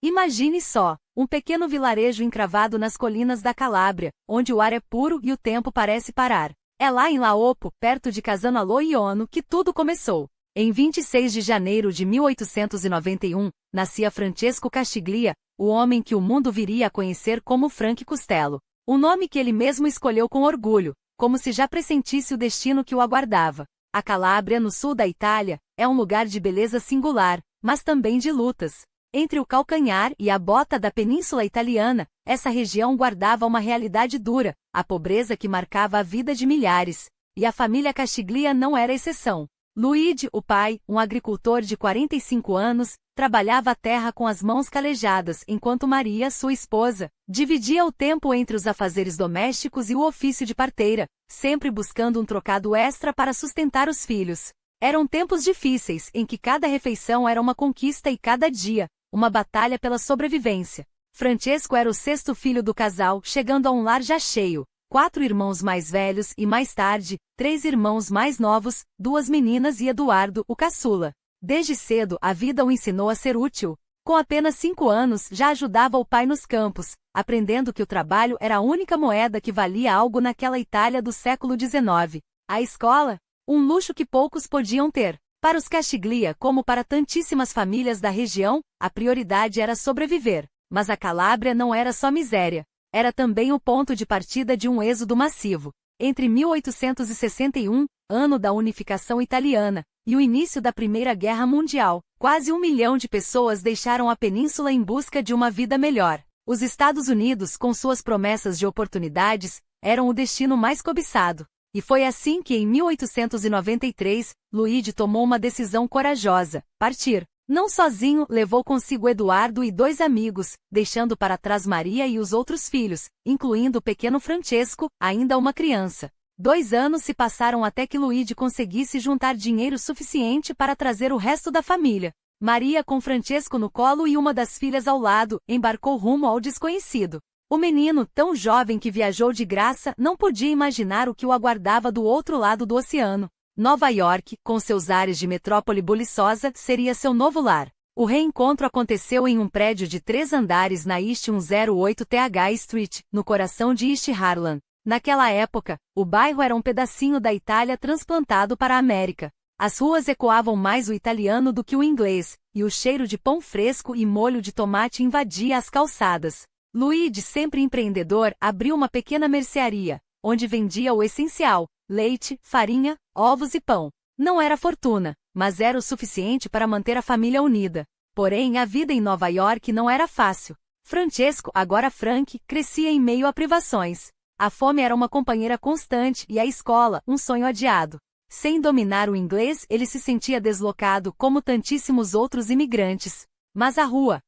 Imagine só, um pequeno vilarejo encravado nas colinas da Calábria, onde o ar é puro e o tempo parece parar. É lá em Laopo, perto de Casanalo Iono, que tudo começou. Em 26 de janeiro de 1891, nascia Francesco Castiglia, o homem que o mundo viria a conhecer como Frank Costello. Um nome que ele mesmo escolheu com orgulho, como se já pressentisse o destino que o aguardava. A Calábria, no sul da Itália, é um lugar de beleza singular, mas também de lutas. Entre o calcanhar e a bota da Península Italiana, essa região guardava uma realidade dura, a pobreza que marcava a vida de milhares. E a família Castiglia não era exceção. Luigi, o pai, um agricultor de 45 anos, trabalhava a terra com as mãos calejadas, enquanto Maria, sua esposa, dividia o tempo entre os afazeres domésticos e o ofício de parteira, sempre buscando um trocado extra para sustentar os filhos. Eram tempos difíceis, em que cada refeição era uma conquista e cada dia, uma batalha pela sobrevivência. Francesco era o sexto filho do casal, chegando a um lar já cheio. 4 irmãos mais velhos e, mais tarde, 3 irmãos mais novos, 2 meninas e Eduardo, o caçula. Desde cedo, a vida o ensinou a ser útil. Com apenas 5 anos, já ajudava o pai nos campos, aprendendo que o trabalho era a única moeda que valia algo naquela Itália do século XIX. A escola? Um luxo que poucos podiam ter. Para os Castiglia, como para tantíssimas famílias da região, a prioridade era sobreviver. Mas a Calábria não era só miséria. Era também o ponto de partida de um êxodo massivo. Entre 1861, ano da unificação italiana, e o início da Primeira Guerra Mundial, quase 1 milhão de pessoas deixaram a península em busca de uma vida melhor. Os Estados Unidos, com suas promessas de oportunidades, eram o destino mais cobiçado. E foi assim que, em 1893, Luigi tomou uma decisão corajosa: partir. Não sozinho, levou consigo Eduardo e 2 amigos, deixando para trás Maria e os outros filhos, incluindo o pequeno Francesco, ainda uma criança. 2 anos se passaram até que Luigi conseguisse juntar dinheiro suficiente para trazer o resto da família. Maria, com Francesco no colo e uma das filhas ao lado, embarcou rumo ao desconhecido. O menino, tão jovem que viajou de graça, não podia imaginar o que o aguardava do outro lado do oceano. Nova York, com seus ares de metrópole buliçosa, seria seu novo lar. O reencontro aconteceu em um prédio de 3 andares na East 108 TH Street, no coração de East Harlem. Naquela época, o bairro era um pedacinho da Itália transplantado para a América. As ruas ecoavam mais o italiano do que o inglês, e o cheiro de pão fresco e molho de tomate invadia as calçadas. Luigi, sempre empreendedor, abriu uma pequena mercearia, onde vendia o essencial: leite, farinha, ovos e pão. Não era fortuna, mas era o suficiente para manter a família unida. Porém, a vida em Nova York não era fácil. Francesco, agora Frank, crescia em meio a privações. A fome era uma companheira constante e a escola, um sonho adiado. Sem dominar o inglês, ele se sentia deslocado como tantíssimos outros imigrantes. Mas a rua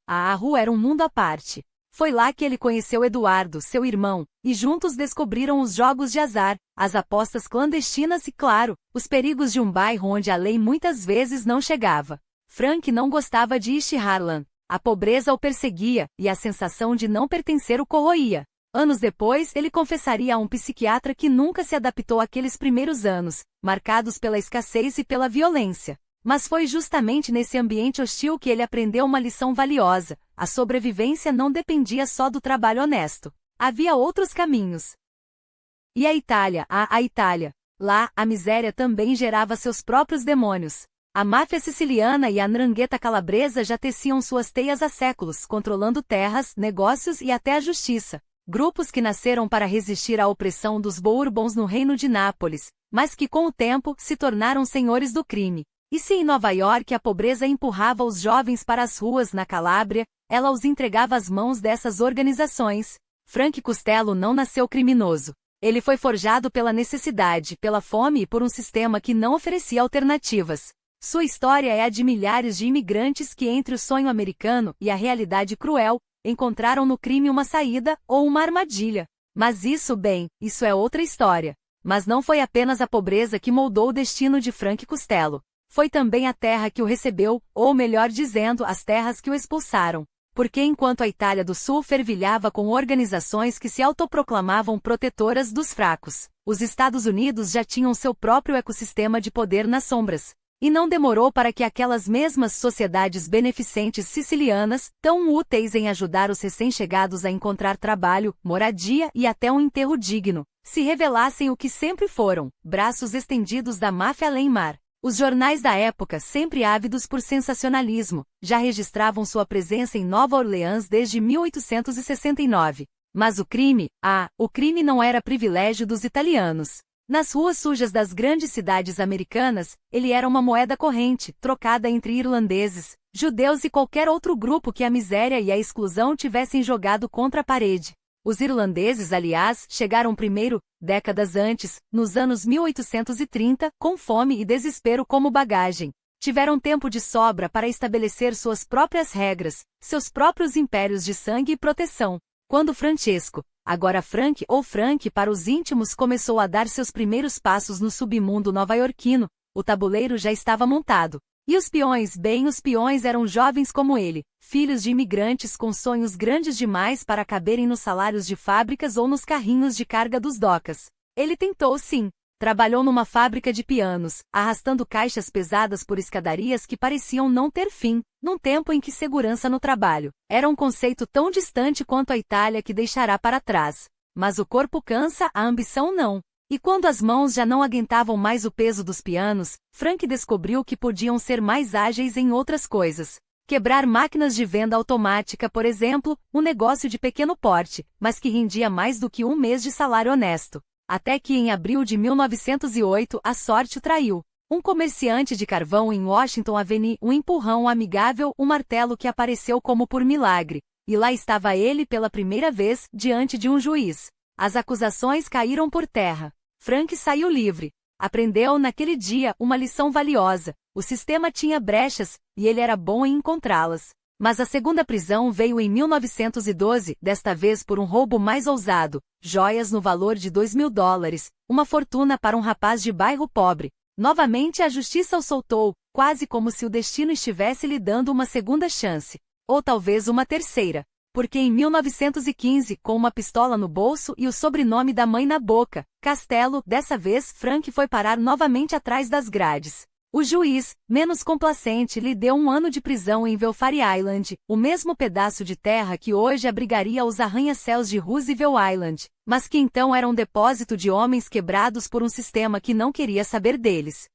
era um mundo à parte. Foi lá que ele conheceu Eduardo, seu irmão, e juntos descobriram os jogos de azar, as apostas clandestinas e, claro, os perigos de um bairro onde a lei muitas vezes não chegava. Frank não gostava de East Harlem. A pobreza o perseguia, e a sensação de não pertencer o corroía. Anos depois, ele confessaria a um psiquiatra que nunca se adaptou àqueles primeiros anos, marcados pela escassez e pela violência. Mas foi justamente nesse ambiente hostil que ele aprendeu uma lição valiosa: a sobrevivência não dependia só do trabalho honesto. Havia outros caminhos. E a Itália, a Itália. Lá, a miséria também gerava seus próprios demônios. A máfia siciliana e a 'ndrangheta calabresa já teciam suas teias há séculos, controlando terras, negócios e até a justiça. Grupos que nasceram para resistir à opressão dos Bourbons no reino de Nápoles, mas que com o tempo se tornaram senhores do crime. E se em Nova York a pobreza empurrava os jovens para as ruas na Calábria, ela os entregava às mãos dessas organizações. Frank Costello não nasceu criminoso. Ele foi forjado pela necessidade, pela fome e por um sistema que não oferecia alternativas. Sua história é a de milhares de imigrantes que, entre o sonho americano e a realidade cruel, encontraram no crime uma saída ou uma armadilha. Mas isso é outra história. Mas não foi apenas a pobreza que moldou o destino de Frank Costello. Foi também a terra que o recebeu, ou melhor dizendo, as terras que o expulsaram. Porque enquanto a Itália do Sul fervilhava com organizações que se autoproclamavam protetoras dos fracos, os Estados Unidos já tinham seu próprio ecossistema de poder nas sombras. E não demorou para que aquelas mesmas sociedades beneficentes sicilianas, tão úteis em ajudar os recém-chegados a encontrar trabalho, moradia e até um enterro digno, se revelassem o que sempre foram, braços estendidos da máfia além-mar. Os jornais da época, sempre ávidos por sensacionalismo, já registravam sua presença em Nova Orleans desde 1869. Mas o crime não era privilégio dos italianos. Nas ruas sujas das grandes cidades americanas, ele era uma moeda corrente, trocada entre irlandeses, judeus e qualquer outro grupo que a miséria e a exclusão tivessem jogado contra a parede. Os irlandeses, aliás, chegaram primeiro, décadas antes, nos anos 1830, com fome e desespero como bagagem. Tiveram tempo de sobra para estabelecer suas próprias regras, seus próprios impérios de sangue e proteção. Quando Francesco, agora Frank ou Frank para os íntimos, começou a dar seus primeiros passos no submundo nova-iorquino, o tabuleiro já estava montado. E os peões eram jovens como ele, filhos de imigrantes com sonhos grandes demais para caberem nos salários de fábricas ou nos carrinhos de carga dos docas. Ele tentou sim. Trabalhou numa fábrica de pianos, arrastando caixas pesadas por escadarias que pareciam não ter fim, num tempo em que segurança no trabalho era um conceito tão distante quanto a Itália que deixará para trás. Mas o corpo cansa, a ambição não. E quando as mãos já não aguentavam mais o peso dos pianos, Frank descobriu que podiam ser mais ágeis em outras coisas. Quebrar máquinas de venda automática, por exemplo, um negócio de pequeno porte, mas que rendia mais do que um mês de salário honesto. Até que em abril de 1908 a sorte o traiu. Um comerciante de carvão em Washington Avenue, um empurrão amigável, um martelo que apareceu como por milagre. E lá estava ele pela primeira vez, diante de um juiz. As acusações caíram por terra. Frank saiu livre. Aprendeu naquele dia uma lição valiosa. O sistema tinha brechas, e ele era bom em encontrá-las. Mas a segunda prisão veio em 1912, desta vez por um roubo mais ousado, joias no valor de $2.000, uma fortuna para um rapaz de bairro pobre. Novamente a justiça o soltou, quase como se o destino estivesse lhe dando uma segunda chance. Ou talvez uma terceira. Porque em 1915, com uma pistola no bolso e o sobrenome da mãe na boca, Castelo, dessa vez Frank foi parar novamente atrás das grades. O juiz, menos complacente, lhe deu 1 ano de prisão em Velfare Island, o mesmo pedaço de terra que hoje abrigaria os arranha-céus de Roosevelt Island, mas que então era um depósito de homens quebrados por um sistema que não queria saber deles.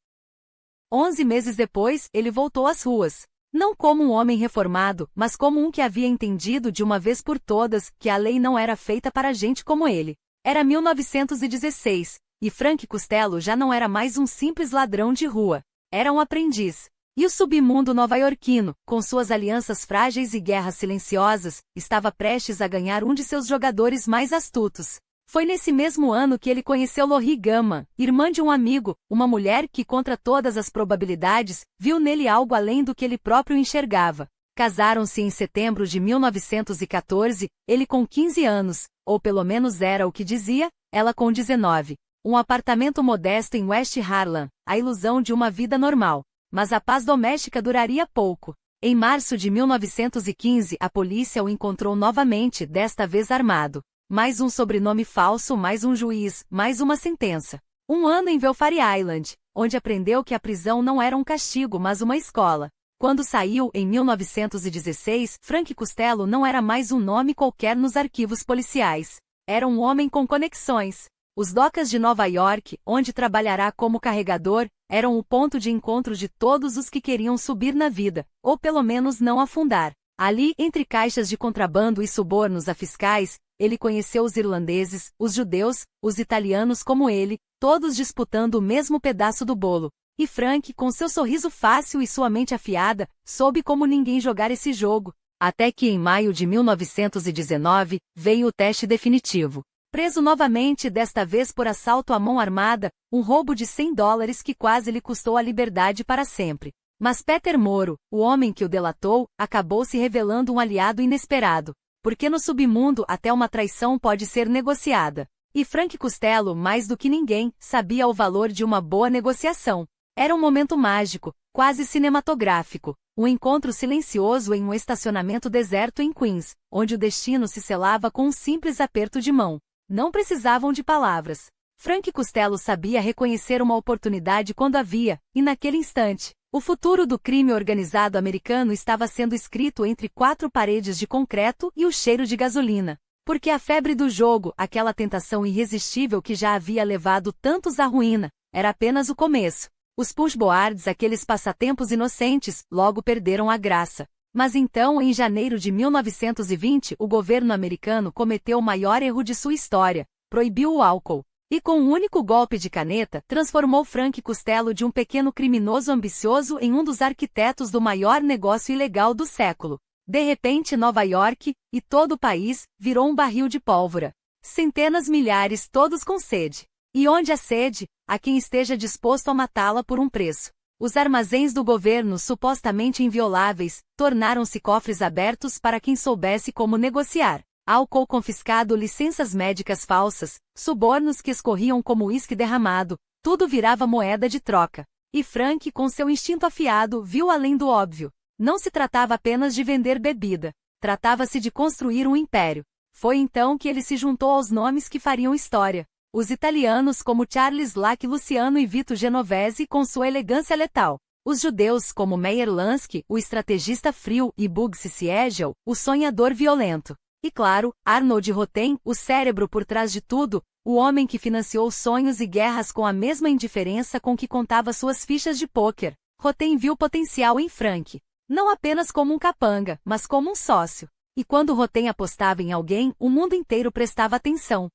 11 meses depois, ele voltou às ruas. Não como um homem reformado, mas como um que havia entendido de uma vez por todas que a lei não era feita para gente como ele. Era 1916, e Frank Costello já não era mais um simples ladrão de rua. Era um aprendiz. E o submundo nova-iorquino, com suas alianças frágeis e guerras silenciosas, estava prestes a ganhar um de seus jogadores mais astutos. Foi nesse mesmo ano que ele conheceu Lori Gama, irmã de um amigo, uma mulher que, contra todas as probabilidades, viu nele algo além do que ele próprio enxergava. Casaram-se em setembro de 1914, ele com 15 anos, ou pelo menos era o que dizia, ela com 19. Um apartamento modesto em West Harlem, a ilusão de uma vida normal. Mas a paz doméstica duraria pouco. Em março de 1915, a polícia o encontrou novamente, desta vez armado. Mais um sobrenome falso, mais um juiz, mais uma sentença. 1 ano em Velfare Island, onde aprendeu que a prisão não era um castigo mas uma escola. Quando saiu, em 1916, Frank Costello não era mais um nome qualquer nos arquivos policiais. Era um homem com conexões. Os docas de Nova York, onde trabalhará como carregador, eram o ponto de encontro de todos os que queriam subir na vida, ou pelo menos não afundar. Ali, entre caixas de contrabando e subornos a fiscais, ele conheceu os irlandeses, os judeus, os italianos como ele, todos disputando o mesmo pedaço do bolo. E Frank, com seu sorriso fácil e sua mente afiada, soube como ninguém jogar esse jogo. Até que em maio de 1919, veio o teste definitivo. Preso novamente, desta vez por assalto à mão armada, um roubo de $100 que quase lhe custou a liberdade para sempre. Mas Peter Moro, o homem que o delatou, acabou se revelando um aliado inesperado. Porque no submundo até uma traição pode ser negociada. E Frank Costello, mais do que ninguém, sabia o valor de uma boa negociação. Era um momento mágico, quase cinematográfico. Um encontro silencioso em um estacionamento deserto em Queens, onde o destino se selava com um simples aperto de mão. Não precisavam de palavras. Frank Costello sabia reconhecer uma oportunidade quando havia, e naquele instante, o futuro do crime organizado americano estava sendo escrito entre quatro paredes de concreto e o cheiro de gasolina. Porque a febre do jogo, aquela tentação irresistível que já havia levado tantos à ruína, era apenas o começo. Os pushboards, aqueles passatempos inocentes, logo perderam a graça. Mas então, em janeiro de 1920, o governo americano cometeu o maior erro de sua história: proibiu o álcool. E com um único golpe de caneta, transformou Frank Costello de um pequeno criminoso ambicioso em um dos arquitetos do maior negócio ilegal do século. De repente, Nova York, e todo o país, virou um barril de pólvora. Centenas, milhares, todos com sede. E onde há sede, há quem esteja disposto a matá-la por um preço. Os armazéns do governo, supostamente invioláveis, tornaram-se cofres abertos para quem soubesse como negociar. Álcool confiscado, licenças médicas falsas, subornos que escorriam como uísque derramado, tudo virava moeda de troca. E Frank, com seu instinto afiado, viu além do óbvio. Não se tratava apenas de vender bebida. Tratava-se de construir um império. Foi então que ele se juntou aos nomes que fariam história. Os italianos como Charles Lacq Luciano e Vito Genovese com sua elegância letal. Os judeus como Meyer Lansky, o estrategista frio, e Bugsy Siegel, o sonhador violento. E claro, Arnold Rotem, o cérebro por trás de tudo, o homem que financiou sonhos e guerras com a mesma indiferença com que contava suas fichas de pôquer. Rotem viu potencial em Frank. Não apenas como um capanga, mas como um sócio. E quando Rotem apostava em alguém, o mundo inteiro prestava atenção.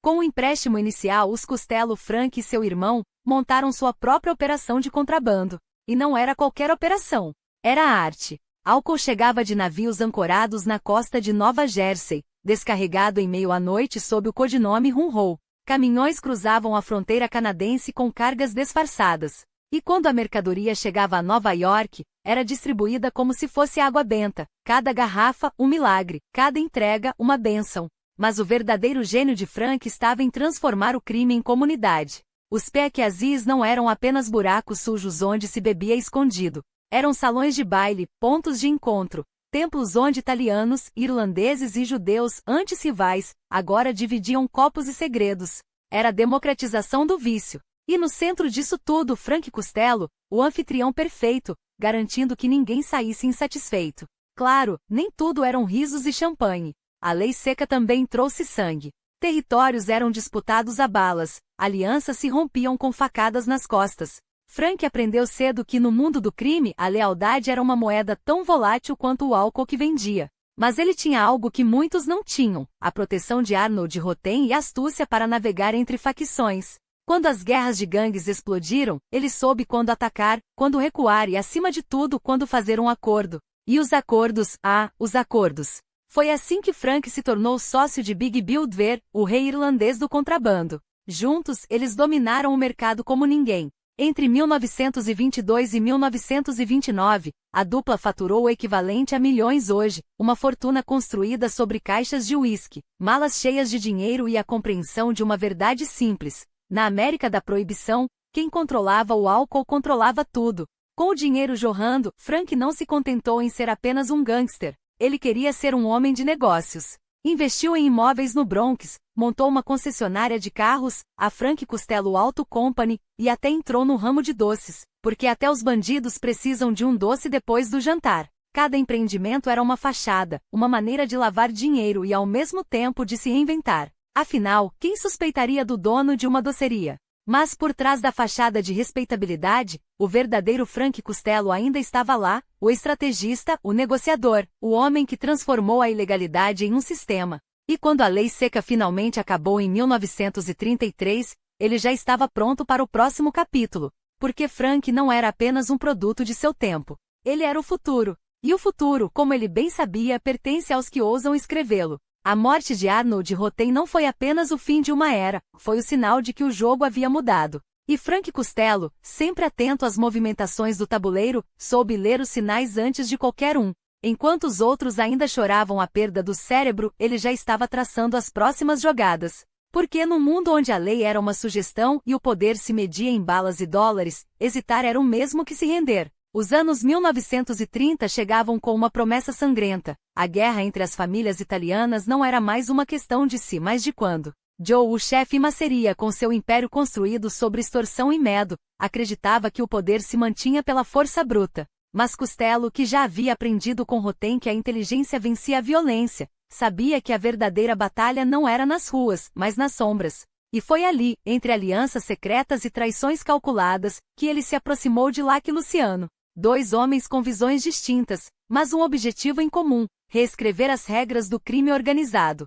Com o empréstimo inicial, os Costello, Frank e seu irmão, montaram sua própria operação de contrabando. E não era qualquer operação. Era arte. Álcool chegava de navios ancorados na costa de Nova Jersey, descarregado em meio à noite sob o codinome Rum Roll. Caminhões cruzavam a fronteira canadense com cargas disfarçadas. E quando a mercadoria chegava a Nova York, era distribuída como se fosse água benta. Cada garrafa, um milagre. Cada entrega, uma bênção. Mas o verdadeiro gênio de Frank estava em transformar o crime em comunidade. Os speakeasies não eram apenas buracos sujos onde se bebia escondido. Eram salões de baile, pontos de encontro, templos onde italianos, irlandeses e judeus, antes rivais, agora dividiam copos e segredos. Era a democratização do vício. E no centro disso tudo, Frank Costello, o anfitrião perfeito, garantindo que ninguém saísse insatisfeito. Claro, nem tudo eram risos e champanhe. A lei seca também trouxe sangue. Territórios eram disputados a balas, alianças se rompiam com facadas nas costas. Frank aprendeu cedo que no mundo do crime a lealdade era uma moeda tão volátil quanto o álcool que vendia. Mas ele tinha algo que muitos não tinham: a proteção de Arnold Rotem e astúcia para navegar entre facções. Quando as guerras de gangues explodiram, ele soube quando atacar, quando recuar e, acima de tudo, quando fazer um acordo. E os acordos, os acordos. Foi assim que Frank se tornou sócio de Big Bill Dver, o rei irlandês do contrabando. Juntos, eles dominaram o mercado como ninguém. Entre 1922 e 1929, a dupla faturou o equivalente a milhões hoje, uma fortuna construída sobre caixas de uísque, malas cheias de dinheiro e a compreensão de uma verdade simples. Na América da Proibição, quem controlava o álcool controlava tudo. Com o dinheiro jorrando, Frank não se contentou em ser apenas um gangster. Ele queria ser um homem de negócios. Investiu em imóveis no Bronx, montou uma concessionária de carros, a Frank Costello Auto Company, e até entrou no ramo de doces, porque até os bandidos precisam de um doce depois do jantar. Cada empreendimento era uma fachada, uma maneira de lavar dinheiro e ao mesmo tempo de se reinventar. Afinal, quem suspeitaria do dono de uma doceria? Mas por trás da fachada de respeitabilidade, o verdadeiro Frank Costello ainda estava lá, o estrategista, o negociador, o homem que transformou a ilegalidade em um sistema. E quando a lei seca finalmente acabou em 1933, ele já estava pronto para o próximo capítulo. Porque Frank não era apenas um produto de seu tempo. Ele era o futuro. E o futuro, como ele bem sabia, pertence aos que ousam escrevê-lo. A morte de Arnold Rotem não foi apenas o fim de uma era, foi o sinal de que o jogo havia mudado. E Frank Costello, sempre atento às movimentações do tabuleiro, soube ler os sinais antes de qualquer um. Enquanto os outros ainda choravam a perda do cérebro, ele já estava traçando as próximas jogadas. Porque no mundo onde a lei era uma sugestão e o poder se media em balas e dólares, hesitar era o mesmo que se render. Os anos 1930 chegavam com uma promessa sangrenta. A guerra entre as famílias italianas não era mais uma questão de se, mas de quando. Joe, o chefe Maceria, com seu império construído sobre extorsão e medo, acreditava que o poder se mantinha pela força bruta. Mas Costello, que já havia aprendido com Rotem que a inteligência vencia a violência, sabia que a verdadeira batalha não era nas ruas, mas nas sombras. E foi ali, entre alianças secretas e traições calculadas, que ele se aproximou de Locke e Luciano. Dois homens com visões distintas, mas um objetivo em comum: reescrever as regras do crime organizado.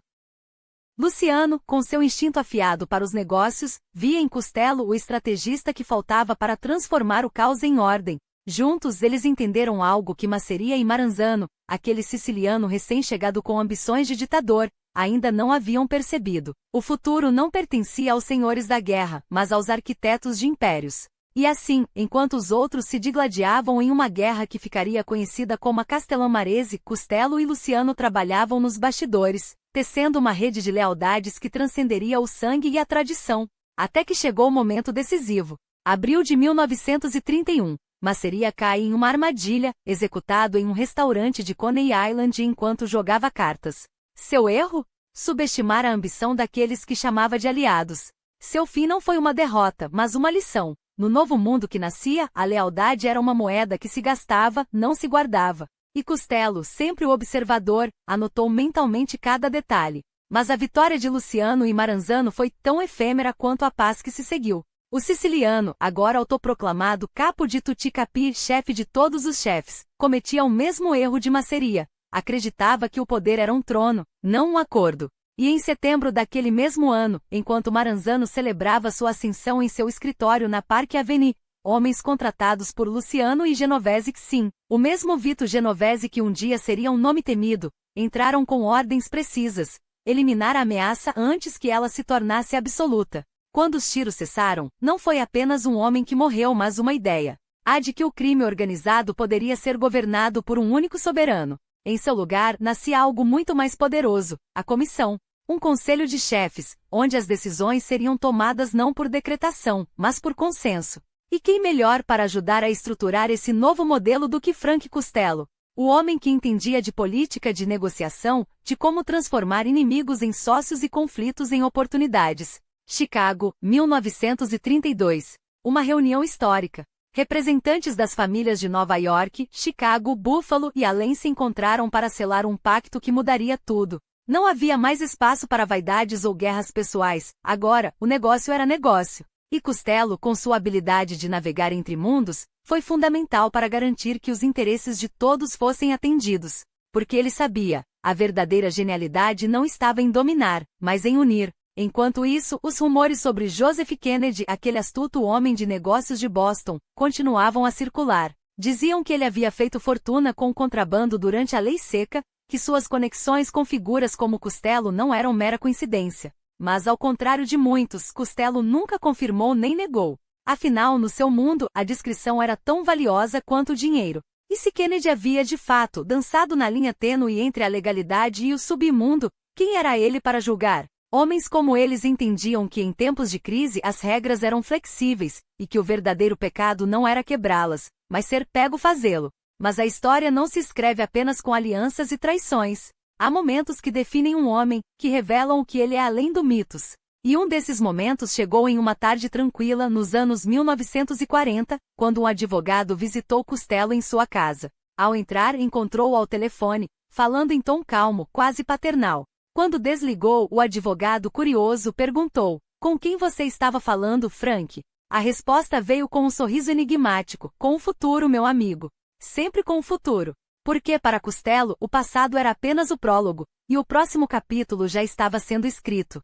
Luciano, com seu instinto afiado para os negócios, via em Costello o estrategista que faltava para transformar o caos em ordem. Juntos eles entenderam algo que Maceria e Maranzano, aquele siciliano recém-chegado com ambições de ditador, ainda não haviam percebido. O futuro não pertencia aos senhores da guerra, mas aos arquitetos de impérios. E assim, enquanto os outros se digladiavam em uma guerra que ficaria conhecida como a Castellammarese, Costello e Luciano trabalhavam nos bastidores, tecendo uma rede de lealdades que transcenderia o sangue e a tradição. Até que chegou o momento decisivo. Abril de 1931. Maceria cai em uma armadilha, executado em um restaurante de Coney Island enquanto jogava cartas. Seu erro? Subestimar a ambição daqueles que chamava de aliados. Seu fim não foi uma derrota, mas uma lição. No novo mundo que nascia, a lealdade era uma moeda que se gastava, não se guardava. E Costello, sempre o observador, anotou mentalmente cada detalhe. Mas a vitória de Luciano e Maranzano foi tão efêmera quanto a paz que se seguiu. O siciliano, agora autoproclamado capo de Tutti-Capi, chefe de todos os chefes, cometia o mesmo erro de Maceria. Acreditava que o poder era um trono, não um acordo. E em setembro daquele mesmo ano, enquanto Maranzano celebrava sua ascensão em seu escritório na Park Avenue, homens contratados por Luciano e Genovese, que sim, o mesmo Vito Genovese que um dia seria um nome temido, entraram com ordens precisas: eliminar a ameaça antes que ela se tornasse absoluta. Quando os tiros cessaram, não foi apenas um homem que morreu, mas uma ideia. A de que o crime organizado poderia ser governado por um único soberano. Em seu lugar, nascia algo muito mais poderoso: a comissão. Um conselho de chefes, onde as decisões seriam tomadas não por decretação, mas por consenso. E quem melhor para ajudar a estruturar esse novo modelo do que Frank Costello? O homem que entendia de política de negociação, de como transformar inimigos em sócios e conflitos em oportunidades. Chicago, 1932. Uma reunião histórica. Representantes das famílias de Nova York, Chicago, Buffalo e além se encontraram para selar um pacto que mudaria tudo. Não havia mais espaço para vaidades ou guerras pessoais, agora, o negócio era negócio. E Costello, com sua habilidade de navegar entre mundos, foi fundamental para garantir que os interesses de todos fossem atendidos. Porque ele sabia, a verdadeira genialidade não estava em dominar, mas em unir. Enquanto isso, os rumores sobre Joseph Kennedy, aquele astuto homem de negócios de Boston, continuavam a circular. Diziam que ele havia feito fortuna com o contrabando durante a Lei Seca, que suas conexões com figuras como Costello não eram mera coincidência. Mas ao contrário de muitos, Costello nunca confirmou nem negou. Afinal, no seu mundo, a discrição era tão valiosa quanto o dinheiro. E se Kennedy havia de fato dançado na linha tênue entre a legalidade e o submundo, quem era ele para julgar? Homens como eles entendiam que em tempos de crise as regras eram flexíveis, e que o verdadeiro pecado não era quebrá-las, mas ser pego fazê-lo. Mas a história não se escreve apenas com alianças e traições. Há momentos que definem um homem, que revelam o que ele é além do mitos. E um desses momentos chegou em uma tarde tranquila nos anos 1940, quando um advogado visitou Costello em sua casa. Ao entrar, encontrou-o ao telefone, falando em tom calmo, quase paternal. Quando desligou, o advogado, curioso, perguntou: "Com quem você estava falando, Frank?" A resposta veio com um sorriso enigmático: "Com o futuro, meu amigo." Sempre com o futuro. Porque para Costello, o passado era apenas o prólogo, e o próximo capítulo já estava sendo escrito.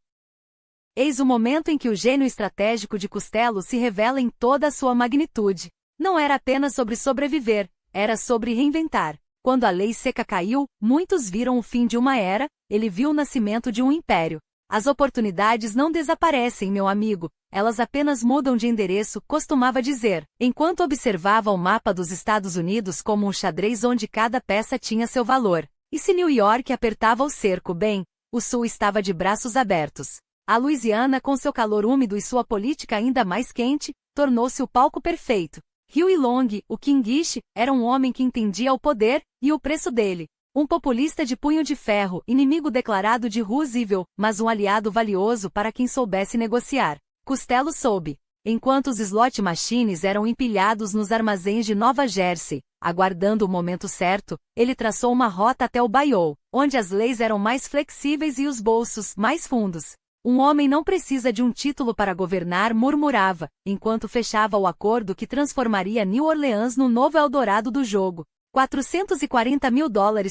Eis o momento em que o gênio estratégico de Costello se revela em toda a sua magnitude. Não era apenas sobre sobreviver, era sobre reinventar. Quando a Lei Seca caiu, muitos viram o fim de uma era, ele viu o nascimento de um império. As oportunidades não desaparecem, meu amigo, elas apenas mudam de endereço, costumava dizer, enquanto observava o mapa dos Estados Unidos como um xadrez onde cada peça tinha seu valor. E se New York apertava o cerco bem, o Sul estava de braços abertos. A Louisiana, com seu calor úmido e sua política ainda mais quente, tornou-se o palco perfeito. Huey Long, o Kingish, era um homem que entendia o poder e o preço dele. Um populista de punho de ferro, inimigo declarado de Roosevelt, mas um aliado valioso para quem soubesse negociar. Costello soube. Enquanto os slot machines eram empilhados nos armazéns de Nova Jersey, aguardando o momento certo, ele traçou uma rota até o Bayou, onde as leis eram mais flexíveis e os bolsos mais fundos. Um homem não precisa de um título para governar, murmurava, enquanto fechava o acordo que transformaria New Orleans no novo Eldorado do jogo. $440 mil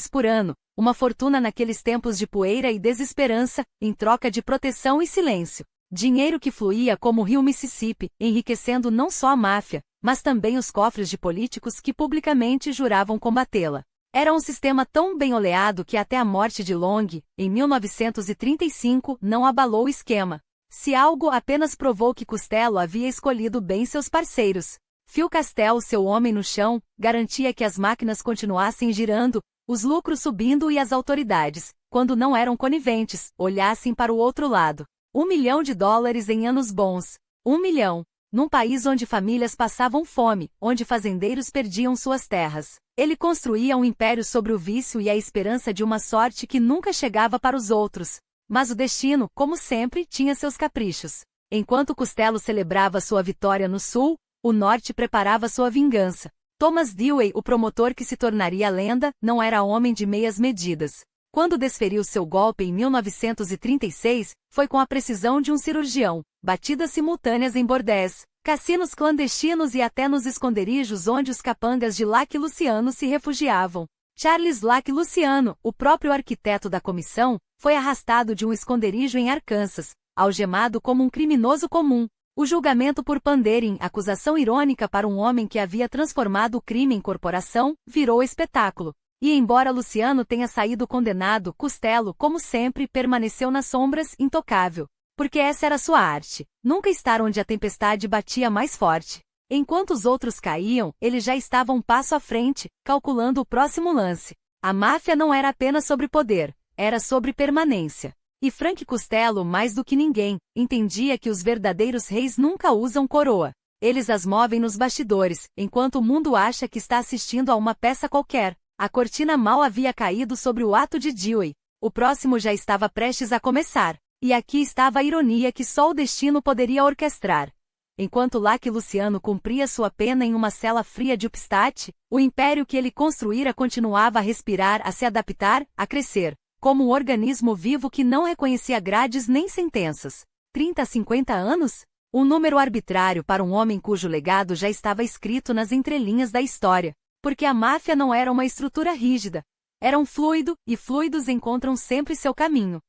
por ano, uma fortuna naqueles tempos de poeira e desesperança, em troca de proteção e silêncio. Dinheiro que fluía como o rio Mississippi, enriquecendo não só a máfia, mas também os cofres de políticos que publicamente juravam combatê-la. Era um sistema tão bem oleado que até a morte de Long, em 1935, não abalou o esquema. Se algo apenas provou que Costello havia escolhido bem seus parceiros. Phil Castell, seu homem no chão, garantia que as máquinas continuassem girando, os lucros subindo e as autoridades, quando não eram coniventes, olhassem para o outro lado. $1 milhão em anos bons. 1 milhão. Num país onde famílias passavam fome, onde fazendeiros perdiam suas terras. Ele construía um império sobre o vício e a esperança de uma sorte que nunca chegava para os outros. Mas o destino, como sempre, tinha seus caprichos. Enquanto Costello celebrava sua vitória no sul, o norte preparava sua vingança. Thomas Dewey, o promotor que se tornaria lenda, não era homem de meias medidas. Quando desferiu seu golpe em 1936, foi com a precisão de um cirurgião, batidas simultâneas em bordéis, cassinos clandestinos e até nos esconderijos onde os capangas de Lucky Luciano se refugiavam. Charles Lucky Luciano, o próprio arquiteto da comissão, foi arrastado de um esconderijo em Arkansas, algemado como um criminoso comum. O julgamento por Pandering, acusação irônica para um homem que havia transformado o crime em corporação, virou espetáculo. E embora Luciano tenha saído condenado, Costello, como sempre, permaneceu nas sombras, intocável. Porque essa era sua arte. Nunca estar onde a tempestade batia mais forte. Enquanto os outros caíam, ele já estava um passo à frente, calculando o próximo lance. A máfia não era apenas sobre poder, era sobre permanência. E Frank Costello, mais do que ninguém, entendia que os verdadeiros reis nunca usam coroa. Eles as movem nos bastidores, enquanto o mundo acha que está assistindo a uma peça qualquer. A cortina mal havia caído sobre o ato de Dewey. O próximo já estava prestes a começar. E aqui estava a ironia que só o destino poderia orquestrar. Enquanto Lucky Luciano cumpria sua pena em uma cela fria de Upstate, o império que ele construíra continuava a respirar, a se adaptar, a crescer. Como um organismo vivo que não reconhecia grades nem sentenças. 30 a 50 anos? Um número arbitrário para um homem cujo legado já estava escrito nas entrelinhas da história. Porque a máfia não era uma estrutura rígida. Era um fluido, e fluidos encontram sempre seu caminho.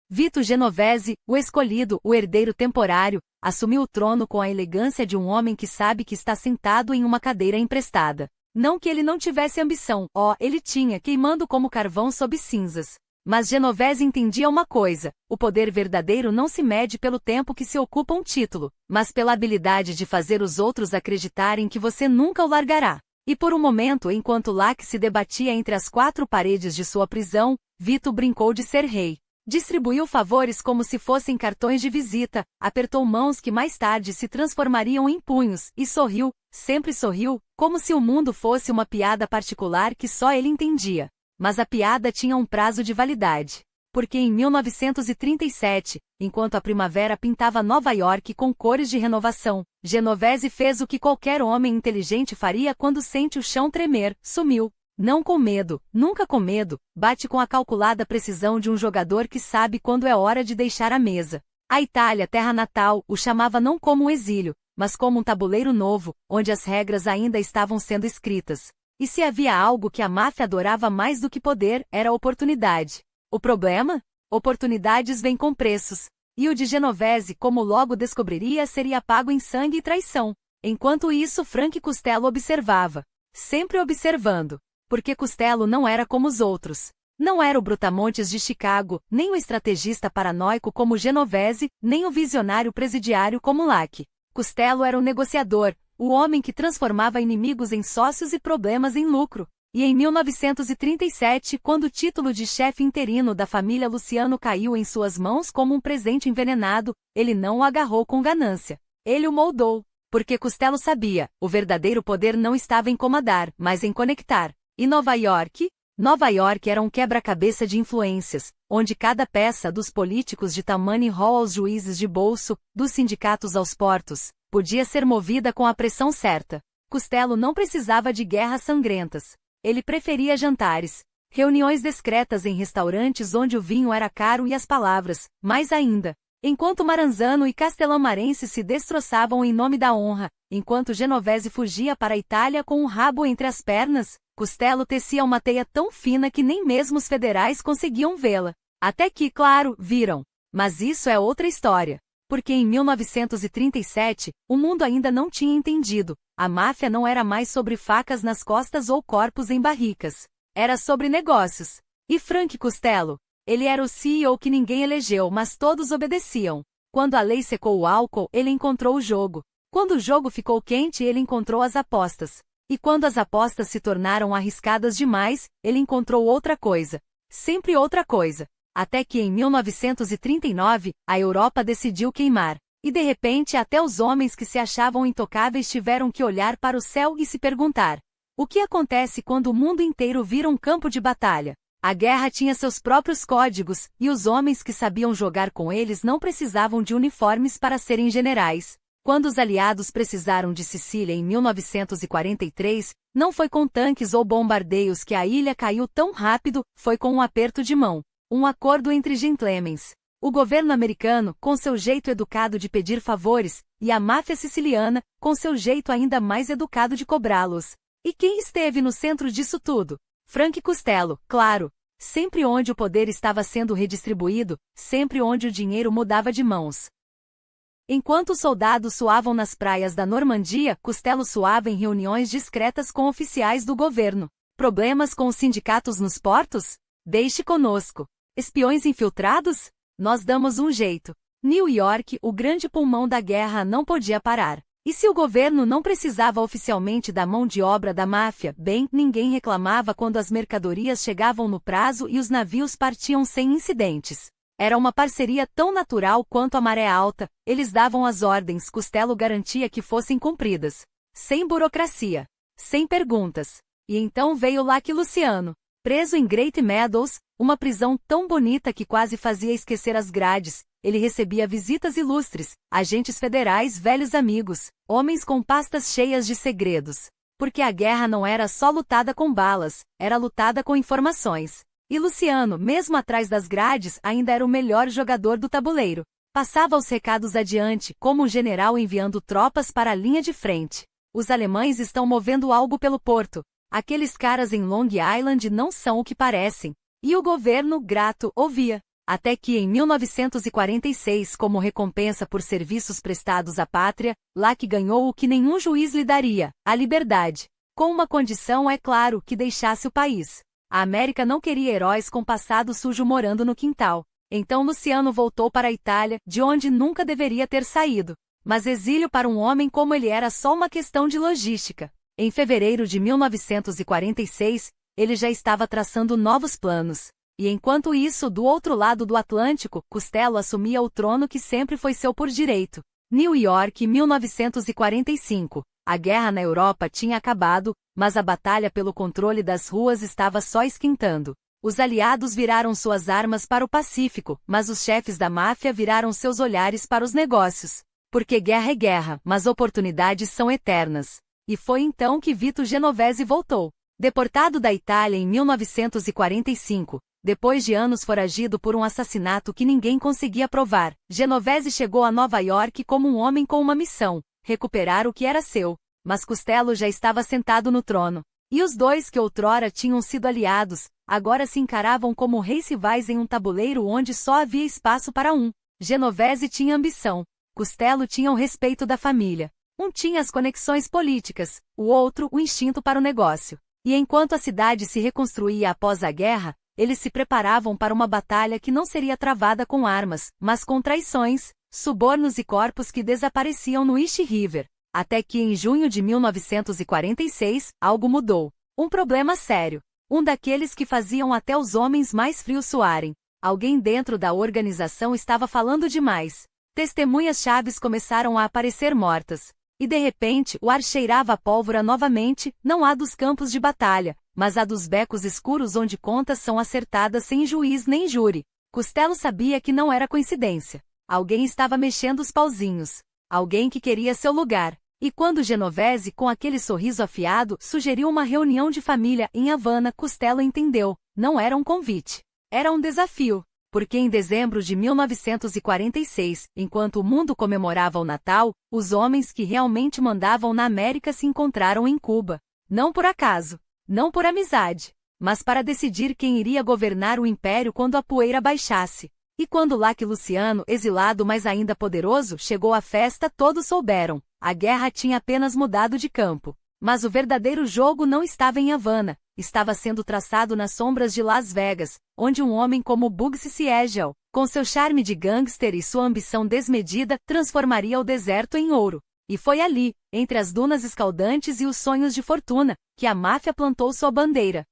Vito Genovese, o escolhido, o herdeiro temporário, assumiu o trono com a elegância de um homem que sabe que está sentado em uma cadeira emprestada. Não que ele não tivesse ambição, ele tinha, queimando como carvão sob cinzas. Mas Genovese entendia uma coisa: o poder verdadeiro não se mede pelo tempo que se ocupa um título, mas pela habilidade de fazer os outros acreditarem que você nunca o largará. E por um momento, enquanto Lucky se debatia entre as quatro paredes de sua prisão, Vito brincou de ser rei. Distribuiu favores como se fossem cartões de visita, apertou mãos que mais tarde se transformariam em punhos, e sorriu, sempre sorriu, como se o mundo fosse uma piada particular que só ele entendia. Mas a piada tinha um prazo de validade. Porque em 1937, enquanto a primavera pintava Nova York com cores de renovação, Genovese fez o que qualquer homem inteligente faria quando sente o chão tremer, sumiu. Não com medo, nunca com medo, bate com a calculada precisão de um jogador que sabe quando é hora de deixar a mesa. A Itália, terra natal, o chamava não como um exílio, mas como um tabuleiro novo, onde as regras ainda estavam sendo escritas. E se havia algo que a máfia adorava mais do que poder, era a oportunidade. O problema? Oportunidades vêm com preços. E o de Genovese, como logo descobriria, seria pago em sangue e traição. Enquanto isso, Frank Costello observava. Sempre observando. Porque Costello não era como os outros. Não era o brutamontes de Chicago, nem o estrategista paranoico como Genovese, nem o visionário presidiário como Lucky. Costello era o negociador, o homem que transformava inimigos em sócios e problemas em lucro. E em 1937, quando o título de chefe interino da família Luciano caiu em suas mãos como um presente envenenado, ele não o agarrou com ganância. Ele o moldou. Porque Costello sabia, o verdadeiro poder não estava em comandar, mas em conectar. E Nova York? Nova York era um quebra-cabeça de influências, onde cada peça, dos políticos de tammany hall aos juízes de bolso, dos sindicatos aos portos, podia ser movida com a pressão certa. Costello não precisava de guerras sangrentas. Ele preferia jantares, reuniões discretas em restaurantes onde o vinho era caro e as palavras, mais ainda. Enquanto Maranzano e Castellammarense se destroçavam em nome da honra, enquanto Genovese fugia para a Itália com o rabo entre as pernas, Costello tecia uma teia tão fina que nem mesmo os federais conseguiam vê-la. Até que, claro, viram. Mas isso é outra história. Porque em 1937, o mundo ainda não tinha entendido. A máfia não era mais sobre facas nas costas ou corpos em barricas. Era sobre negócios. E Frank Costello? Ele era o CEO que ninguém elegeu, mas todos obedeciam. Quando a lei secou o álcool, ele encontrou o jogo. Quando o jogo ficou quente, ele encontrou as apostas. E quando as apostas se tornaram arriscadas demais, ele encontrou outra coisa. Sempre outra coisa. Até que em 1939, a Europa decidiu queimar. E de repente até os homens que se achavam intocáveis tiveram que olhar para o céu e se perguntar: o que acontece quando o mundo inteiro vira um campo de batalha? A guerra tinha seus próprios códigos, e os homens que sabiam jogar com eles não precisavam de uniformes para serem generais. Quando os aliados precisaram de Sicília em 1943, não foi com tanques ou bombardeios que a ilha caiu tão rápido, foi com um aperto de mão. Um acordo entre gentlemens. O governo americano, com seu jeito educado de pedir favores, e a máfia siciliana, com seu jeito ainda mais educado de cobrá-los. E quem esteve no centro disso tudo? Frank Costello, claro. Sempre onde o poder estava sendo redistribuído, sempre onde o dinheiro mudava de mãos. Enquanto os soldados suavam nas praias da Normandia, Costello suava em reuniões discretas com oficiais do governo. Problemas com os sindicatos nos portos? Deixe conosco. Espiões infiltrados? Nós damos um jeito. New York, o grande pulmão da guerra, não podia parar. E se o governo não precisava oficialmente da mão de obra da máfia, bem, ninguém reclamava quando as mercadorias chegavam no prazo e os navios partiam sem incidentes. Era uma parceria tão natural quanto a maré alta, eles davam as ordens, Costello garantia que fossem cumpridas. Sem burocracia. Sem perguntas. E então veio Lucky Luciano. Preso em Great Meadows, uma prisão tão bonita que quase fazia esquecer as grades, ele recebia visitas ilustres, agentes federais, velhos amigos, homens com pastas cheias de segredos. Porque a guerra não era só lutada com balas, era lutada com informações. E Luciano, mesmo atrás das grades, ainda era o melhor jogador do tabuleiro. Passava os recados adiante, como um general enviando tropas para a linha de frente. Os alemães estão movendo algo pelo porto. Aqueles caras em Long Island não são o que parecem. E o governo, grato, ouvia. Até que em 1946, como recompensa por serviços prestados à pátria, Lucky ganhou o que nenhum juiz lhe daria, a liberdade. Com uma condição, é claro, que deixasse o país. A América não queria heróis com passado sujo morando no quintal. Então Luciano voltou para a Itália, de onde nunca deveria ter saído. Mas exílio para um homem como ele era só uma questão de logística. Em fevereiro de 1946, ele já estava traçando novos planos. E enquanto isso, do outro lado do Atlântico, Costello assumia o trono que sempre foi seu por direito. New York, 1945. A guerra na Europa tinha acabado, mas a batalha pelo controle das ruas estava só esquentando. Os aliados viraram suas armas para o Pacífico, mas os chefes da máfia viraram seus olhares para os negócios. Porque guerra é guerra, mas oportunidades são eternas. E foi então que Vito Genovese voltou. Deportado da Itália em 1945, depois de anos foragido por um assassinato que ninguém conseguia provar, Genovese chegou a Nova York como um homem com uma missão: recuperar o que era seu. Mas Costello já estava sentado no trono. E os dois que outrora tinham sido aliados, agora se encaravam como reis rivais em um tabuleiro onde só havia espaço para um. Genovese tinha ambição. Costello tinha o respeito da família. Um tinha as conexões políticas, o outro o instinto para o negócio. E enquanto a cidade se reconstruía após a guerra, eles se preparavam para uma batalha que não seria travada com armas, mas com traições, subornos e corpos que desapareciam no East River. Até que em junho de 1946, algo mudou. Um problema sério. Um daqueles que faziam até os homens mais frios suarem. Alguém dentro da organização estava falando demais. Testemunhas chaves começaram a aparecer mortas. E de repente, o ar cheirava a pólvora novamente, não a dos campos de batalha, mas a dos becos escuros onde contas são acertadas sem juiz nem júri. Costello sabia que não era coincidência. Alguém estava mexendo os pauzinhos. Alguém que queria seu lugar. E quando Genovese, com aquele sorriso afiado, sugeriu uma reunião de família em Havana, Costello entendeu. Não era um convite. Era um desafio. Porque em dezembro de 1946, enquanto o mundo comemorava o Natal, os homens que realmente mandavam na América se encontraram em Cuba. Não por acaso. Não por amizade. Mas para decidir quem iria governar o império quando a poeira baixasse. E quando Lucky Luciano, exilado mas ainda poderoso, chegou à festa, todos souberam. A guerra tinha apenas mudado de campo. Mas o verdadeiro jogo não estava em Havana, estava sendo traçado nas sombras de Las Vegas, onde um homem como Bugsy Siegel, com seu charme de gangster e sua ambição desmedida, transformaria o deserto em ouro. E foi ali, entre as dunas escaldantes e os sonhos de fortuna, que a máfia plantou sua bandeira.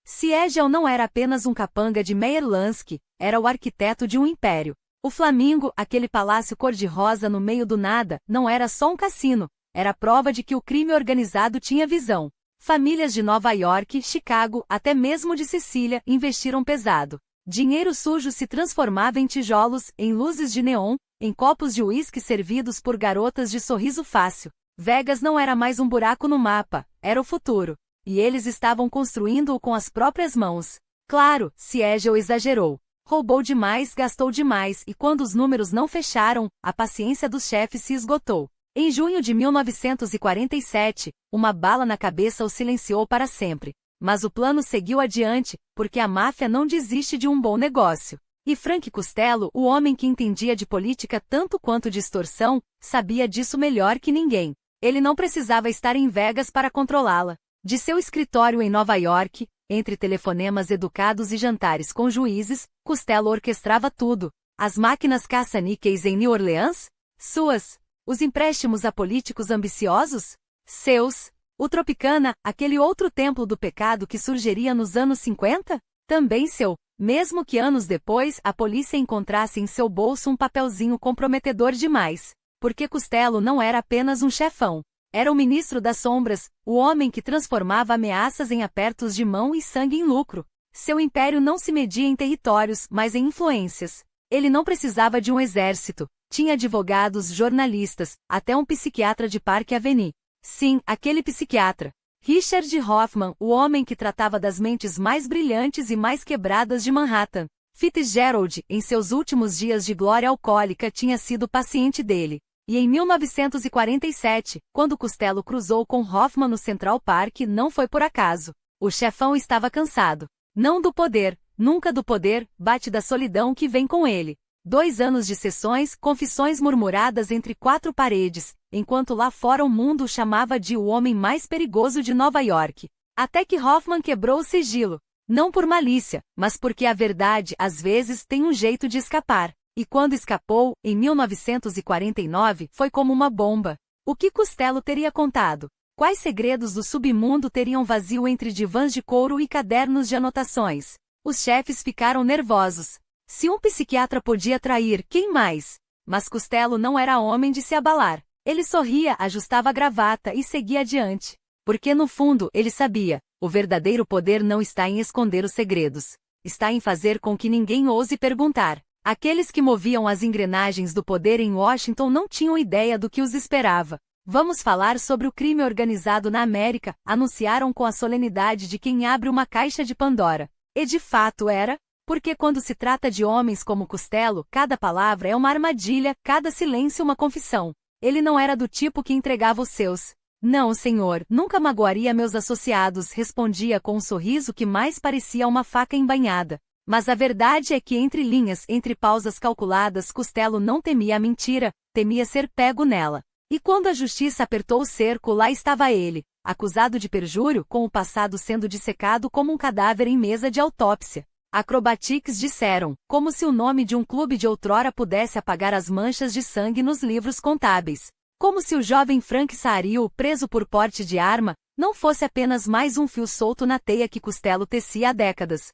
Siegel não era apenas um capanga de Meyer Lansky, era o arquiteto de um império. O Flamingo, aquele palácio cor-de-rosa no meio do nada, não era só um cassino, era prova de que o crime organizado tinha visão. Famílias de Nova York, Chicago, até mesmo de Sicília, investiram pesado. Dinheiro sujo se transformava em tijolos, em luzes de neon, em copos de uísque servidos por garotas de sorriso fácil. Vegas não era mais um buraco no mapa, era o futuro. E eles estavam construindo-o com as próprias mãos. Claro, Siegel exagerou. Roubou demais, gastou demais, e quando os números não fecharam, a paciência dos chefes se esgotou. Em junho de 1947, uma bala na cabeça o silenciou para sempre. Mas o plano seguiu adiante, porque a máfia não desiste de um bom negócio. E Frank Costello, o homem que entendia de política tanto quanto de extorsão, sabia disso melhor que ninguém. Ele não precisava estar em Vegas para controlá-la. De seu escritório em Nova York, entre telefonemas educados e jantares com juízes, Costello orquestrava tudo. As máquinas caça-níqueis em New Orleans? Suas. Os empréstimos a políticos ambiciosos? Seus. O Tropicana, aquele outro templo do pecado que surgiria nos anos 50? Também seu. Mesmo que anos depois a polícia encontrasse em seu bolso um papelzinho comprometedor demais. Porque Costello não era apenas um chefão. Era o ministro das sombras, o homem que transformava ameaças em apertos de mão e sangue em lucro. Seu império não se media em territórios, mas em influências. Ele não precisava de um exército. Tinha advogados, jornalistas, até um psiquiatra de Park Avenue. Sim, aquele psiquiatra. Richard Hoffman, o homem que tratava das mentes mais brilhantes e mais quebradas de Manhattan. Fitzgerald, em seus últimos dias de glória alcoólica, tinha sido paciente dele. E em 1947, quando Costello cruzou com Hoffman no Central Park, não foi por acaso. O chefão estava cansado. Não do poder, nunca do poder, bate da solidão que vem com ele. 2 anos de sessões, confissões murmuradas entre 4 paredes, enquanto lá fora o mundo o chamava de o homem mais perigoso de Nova York. Até que Hoffman quebrou o sigilo. Não por malícia, mas porque a verdade, às vezes, tem um jeito de escapar. E quando escapou, em 1949, foi como uma bomba. O que Costello teria contado? Quais segredos do submundo teriam vazio entre divãs de couro e cadernos de anotações? Os chefes ficaram nervosos. Se um psiquiatra podia trair, quem mais? Mas Costello não era homem de se abalar. Ele sorria, ajustava a gravata e seguia adiante. Porque no fundo, ele sabia, o verdadeiro poder não está em esconder os segredos. Está em fazer com que ninguém ouse perguntar. Aqueles que moviam as engrenagens do poder em Washington não tinham ideia do que os esperava. Vamos falar sobre o crime organizado na América, anunciaram com a solenidade de quem abre uma caixa de Pandora. E de fato era, porque quando se trata de homens como Costello, cada palavra é uma armadilha, cada silêncio uma confissão. Ele não era do tipo que entregava os seus. Não, senhor, nunca magoaria meus associados, respondia com um sorriso que mais parecia uma faca embainhada. Mas a verdade é que entre linhas, entre pausas calculadas, Costello não temia a mentira, temia ser pego nela. E quando a justiça apertou o cerco, lá estava ele, acusado de perjúrio, com o passado sendo dissecado como um cadáver em mesa de autópsia. Acrobatics disseram, como se o nome de um clube de outrora pudesse apagar as manchas de sangue nos livros contábeis. Como se o jovem Frank Saariu, preso por porte de arma, não fosse apenas mais um fio solto na teia que Costello tecia há décadas.